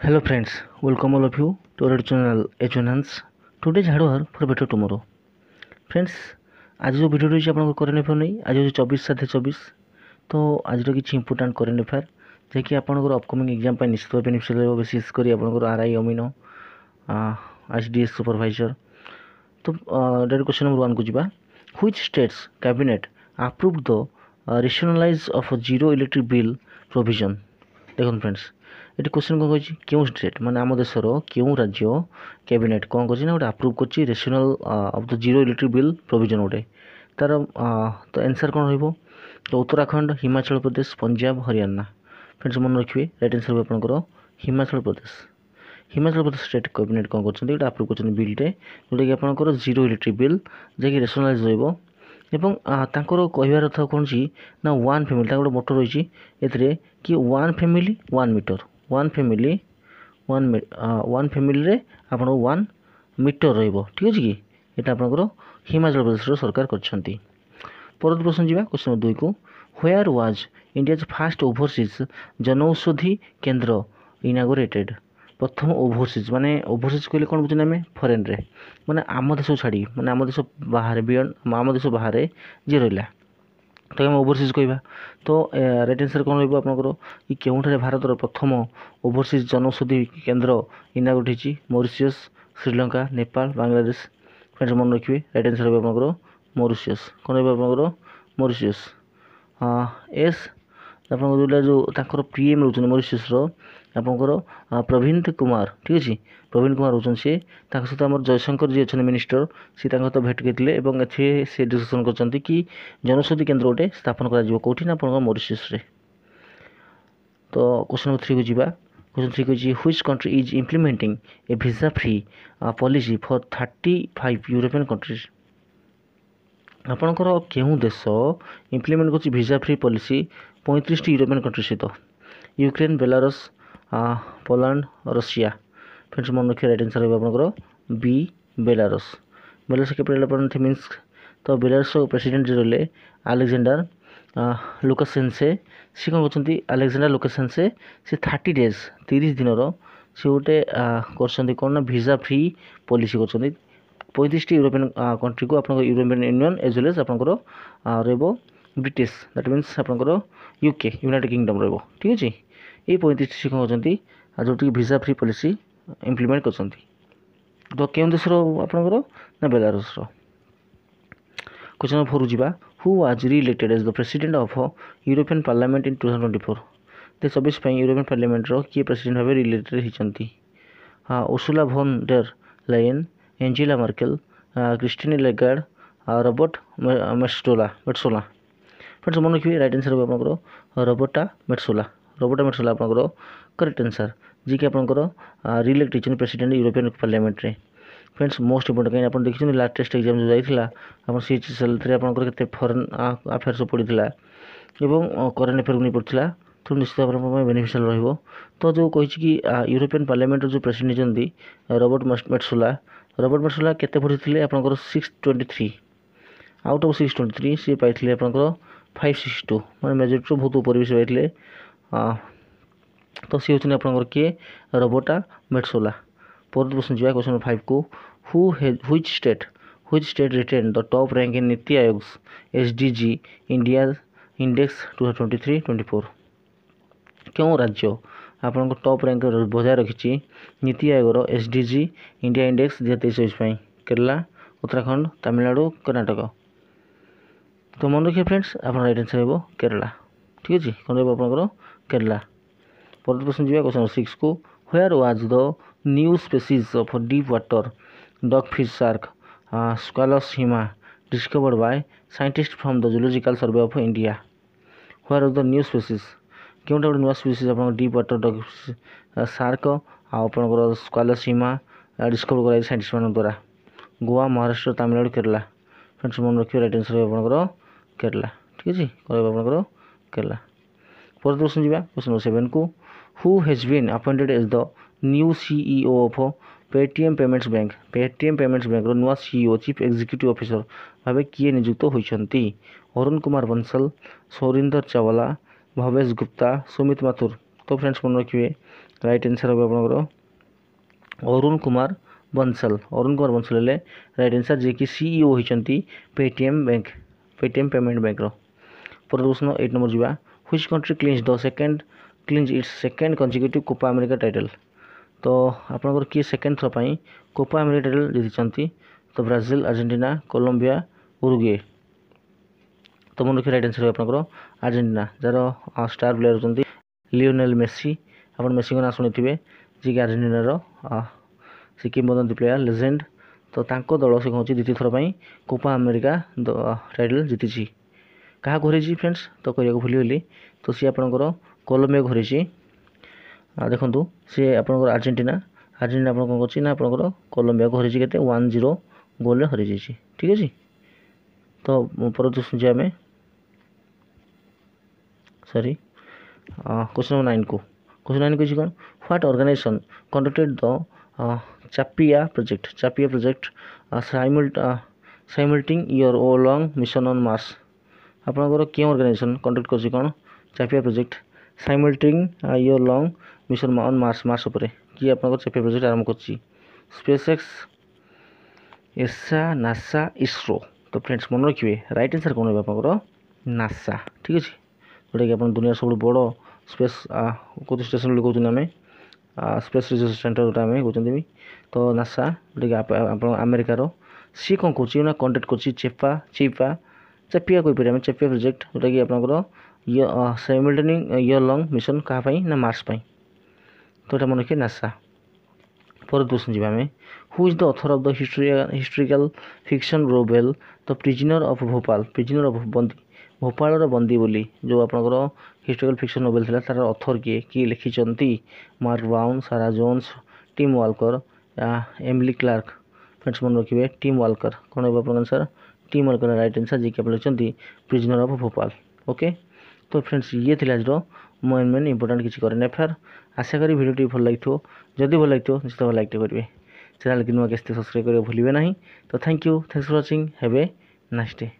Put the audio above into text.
Hello friends, welcome all of you to our channel H1Hans. Today's hard work for better tomorrow. Friends, आज जो video रही आपको current affair नहीं आज हूँ 24/7/24 तो आज किसी इंपोर्टाट करेंट अफेयर जैकि आपंकर अपकमिंग एग्जाम निश्चित भाव बेनिफिशियल रहा विशेषकर आपंकर आरआई अमीनो एचडीएस सुपरवाइजर। तो डायरेक्ट क्वेश्चन नंबर 1 को जीवा। Which states cabinet approved the rationalize of zero electric bill provision. देखो फ्रेंड्स ये क्वेश्चन कौन कही क्यों स्टेट माने आम देशर क्यों राज्य कैबिनेट कौन कर गोटे अप्रूव कर rational of the zero electric bill provision गोटे तार तो आंसर कौन रही तो उत्तराखंड हिमाचल प्रदेश पंजाब हरियाणा। फ्रेंड्स मन रखिए राइट आंसर हो आपंकर हिमाचल प्रदेश स्टेट कैबिनेट कौन कर अप्रूव कर बिलटे जोटा कि आपंकर जीरो इलेक्ट्रिक बिल जैक रेशनलाइज रहा एवं तांकर कहबार अर्थ कौन सी ना वन फैमिली गोटे मोटर रही है कि one family one meter one family रे आपण 1 मीटर रहिबो ठीक अछि कि एटा आपनकर हिमाचल प्रदेश सरकार करछंती। परत प्रश्न जीवा क्वेश्चन नंबर 2 को where was India's first overseas Janaushadhi Kendra inaugurated. प्रथम ओवरसीज माने ओवरसीज कहले कोन बुझना में फॉरेन रे माने आम देश छाड़ी माने आम देश बाहर बियन आम देश बाहर जे रहला तो आम ओवरसीज कहवा तो राइट आंसर कौन रही आपंकर कि केउठारे भारतर प्रथम ओवरसीज जनौषधि केंद्र इनागोरेट होती मॉरिशस श्रीलंका नेपाल बांग्लादेश। फ्रेंड्स मन रखिए राइट आंसर रही आपंकर मॉरिशस कौन रही आपंकर मॉरिशस। एस आपंकर जो तांकर पीएम रोचन मॉरिशस आपंकर प्रवीण कुमार ठीक अच्छे प्रवीण कुमार रोचन सी सहित आम जयशंकर जी अच्छा मिनिस्टर सी तो भेट करते से डिस्कसन कर कि जनौषधि केंद्र गोटे स्थापन करोटी ना आप मॉरिशस रे। तो क्वेश्चन नंबर 3 को जीवा। क्वेश्चन 3 को which country is implementing a visa free policy for 35 European countries. आपंकर केउं देश इम्प्लीमेंट कर visa free policy 35 European country सहित Ukraine Belarus Poland Russia. Friends मन रखिए राइट आंसर आपंकर बी बेलारूस। बेलारूस कैपिटल अपन मिन्स्क तो बेलारूस प्रेसिडेंट जो रहे अलेक्जेंडर लुकाशेंसे सी कौन कर अलेक्जेंडर लुकाशेंसे से 30 डेज 30 दिन सी गोटे कर वीजा फ्री पॉलिसी कर 35 यूरोपियन कंट्री को आप European Union as well as आपंकर रही ब्रिटिश दैट मीन्स आपंकर यूके यूनाइटेड किंगडम रही ठीक अच्छे ये 35 सी कौन कर जो वीजा फ्री पॉलिसी इम्प्लीमेंट कर तो क्यों देश आपंकर ना बेलारूस। क्वेश्चन नंबर 4 जीवा। Who was re-elected as the president of European parliament in 2024। 2024 European parliament किए प्रेसिडेंट भाव री-इलेक्टेड होती Ursula von der Leyen Angela Merkel Christine Lagarde Robert Metsola. Friends मन रखिए राइट आंसर हो आपंकर रॉबर्टा मेट्सोला आपंकर correct answer जी कि आपंकर री-इलेक्ट होती प्रेसिडेंट यूरोपियन पार्लियामेंट रे। फ्रेंड्स मोस्ट इंपोर्टेंट कहीं आप देखिए लाटेस्ट एग्जाम जो जाइला आप सीएचएसएल आपंकर के फॉरेन अफेयर्स पड़ता और करेंट अफेयर नहीं पड़ता तो निश्चित भाव में बेनिफिशियल रही। तो जो कही कि यूरोपियन पार्लियामेंट जो प्रेसिडेंट होती रॉबर्ट मेट्सोला केते पढ़ी आपंकर 623 आउट ऑफ 623 सी पाई आपंकर 562 माने मेजोरिटी बहुत ऊपर भी से पाई तो सी होती आपंकर किए रॉबर्टा मेट्सोला। परत प्रश्न जावा क्वेश्चन नंबर 5 को which state retain the top rank in NITI Aayog SDG India index 2023-24। क्यों राज्य आपन टॉप रैंक बजाय रखी नीति Aayog SDG India index 2023 Kerala Uttarakhand Tamil Nadu Karnataka. तो मन रखिए फ्रेंड्स आप राइट आंसर हो केरला ठीक अच्छे कौन रहा केरला। परत प्रश्न जावा क्वेश्चन नंबर 6 को where was the new species of deep water dogfish shark Squalus hima discovered by scientist from the zoological survey of India. Where was the new species क्योंटा गोटे नुआ स्पेसीज आप डीप वाटर डॉगफिश शार्क आपंकर स्क्वालस हिमा discover कराई scientist मान द्वारा Goa Maharashtra Tamil Nadu Kerala. Friends मन रखिए राइट आंसर आपंकर केरला ठीक अच्छे कह आपंकर केरला। परत प्रश्न जावा क्वेश्चन नंबर 7 को who has been appointed as the new CEO of Paytm Payments Bank नुआ सीईओ चीफ एग्जीक्यूटिव ऑफिसर भाव किए नियुक्त होती अरुण कुमार बंसल सौरिंदर चावला भवेश गुप्ता सुमित माथुर। तो फ्रेंड्स मन रखिए राइट आंसर हम आपनकर अरुण कुमार बंसल हेले राइट आंसर जे कि सीईओ होइचंती पेटीएम पेमेंट बैंक रो। पर प्रश्न 8 नंबर जीवा which country clinch its second consecutive Copa America title. तो आपनकर किए सेकंड थ्रो पई कोपा अमेरिका टाइटल जीतिचंती तो ब्राजिल अर्जेंटीना कोलंबिया उरुग्वे। तो मन रखिए राइट आंसर आपनकर अर्जेंटीना जार स्टार प्लेयर होचंती लियोनेल मेसी। आपन मेसी को ना सुनिथिबे जे कि अर्जेंटीना रो से किंबदंती प्लेयर लेजेंड। तो तांको दल से कौन द्वितीय थर पर कोपा अमेरिका टाइटल जीति क्या घरी फ्रेंड्स तो कहना भूलीगली। तो सी आपंकर कोलंबिया घरी देखूँ सी आप अर्जेंटीना आप कौन कर ना आपंकर कोलंबिया घरी के 1-0 गोल हरी जाइए। ठीक अच्छे तो परवर्ती सुझे आम सॉरी क्वेश्चन नंबर 9 को कौन what organization conducted the Chapea project simulating year long mission on Mars. आपनकर क्यों ऑर्गेनाइजेशन कंडक्ट कर कौन Chapea project simulating year long mission on Mars उपर कि आपनकर चापिया प्रोजेक्ट आरंभ कर स्पेसएक्स एसा नासा इसरो। तो फ्रेंड्स मन रखिए राइट आंसर कौन है आपनकर नासा। ठीक अच्छे जोटा कि आप दुनिया सब बड़ स्पेस कौन स्टेशन कहते आम स्पेस रिसर्च सेंटर जोटा आम कहते भी। तो नासा जोटा कि अमेरिकार सी कौन कौन कंडक्ट कर चापिया कोई आम चापिया प्रोजेक्ट जोटा कि आपंकर साइमल्टेनिंग ईयर लॉन्ग मिशन क्या ना मार्स पाई। तो ये मन रखिए नासा। पर क्वेश्चन जी आम who is the author of the historical fiction novel the prisoner of बंदी भोपाल बंदी बोली जो आपंकर हिस्टोरिकल फिक्शन नोवेल था तार ऑथर किए लिखिं Mark Brown Sarah Jones Tim Walker Emily Clark. Friends मन रखिए टिम वाल्कर कौन है आप answer Tim Walker right answer जी कि आप लिखिं प्रिजनर ऑफ भोपाल। ओके तो फ्रेंड्स ये थी आज मेन इंपोर्टेंट किसी करेन्ट अफेयर। आशा करी भिडियो भल लगी जदि भल लगी निश्चित भाव लाइक करेंगे चैनल कि नुआ सब्सक्राइब करेंगे भूलें ना। तो thanks for watching have a nice day.